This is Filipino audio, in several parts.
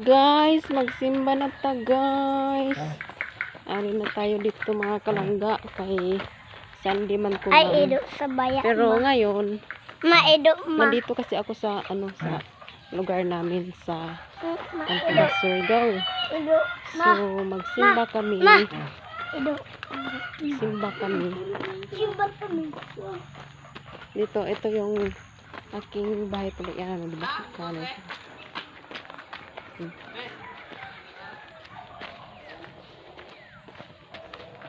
Guys, magsimba na ta guys. Ari na tayo dito mga kalangga kay Sunday man ko Ay, lang. ido sa baya. Pero ngayon, Maido ma. nandito kasi ako sa sa lugar namin sa Maido. Surigao. Ido So, magsimba kami. Ido. Simba kami. Simba kami. Dito, ito yung aking bahay pala. Yan, di ba?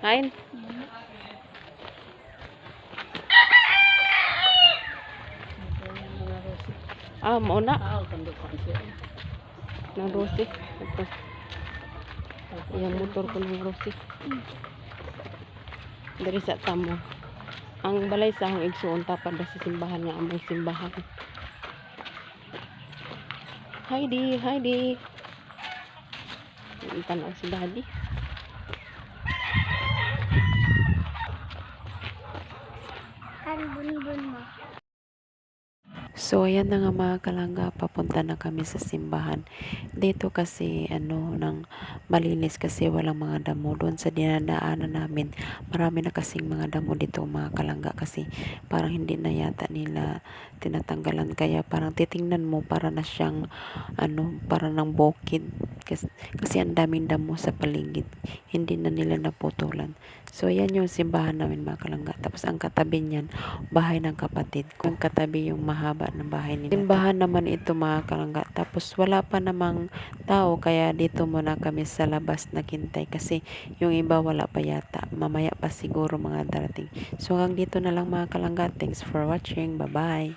Kain. Mauna. Ng Rosie. Ito. Yung motor ko ng Rosie. Dari sa tamo. Ang balay sa hang igsuon tapad sa simbahan nga among simbahan. Heidi. Tanaw si Daddy. Kan bun mo. So, ayan na nga mga kalangga, papunta na kami sa simbahan. Dito kasi, nang malinis kasi walang mga damo. Doon sa dinadaanan namin, marami na kasing mga damo dito mga kalangga kasi parang hindi na yata nila tinatanggalan. Kaya parang titingnan mo, para na siyang, para ng bukid. Kasi ang daming damo sa paligid. Hindi na nila naputulan. So, ayan yung simbahan namin mga kalangga. Tapos, ang katabi niyan, bahay ng kapatid ko. Yung katabi yung mahaba ng bahay nila. Simbahan naman ito mga kalangga. Tapos wala pa namang tao kaya dito muna kami sa labas naghintay kasi yung iba wala pa yata. Mamaya pa siguro mga darating. So hanggang dito na lang mga kalangga. Thanks for watching. Bye bye.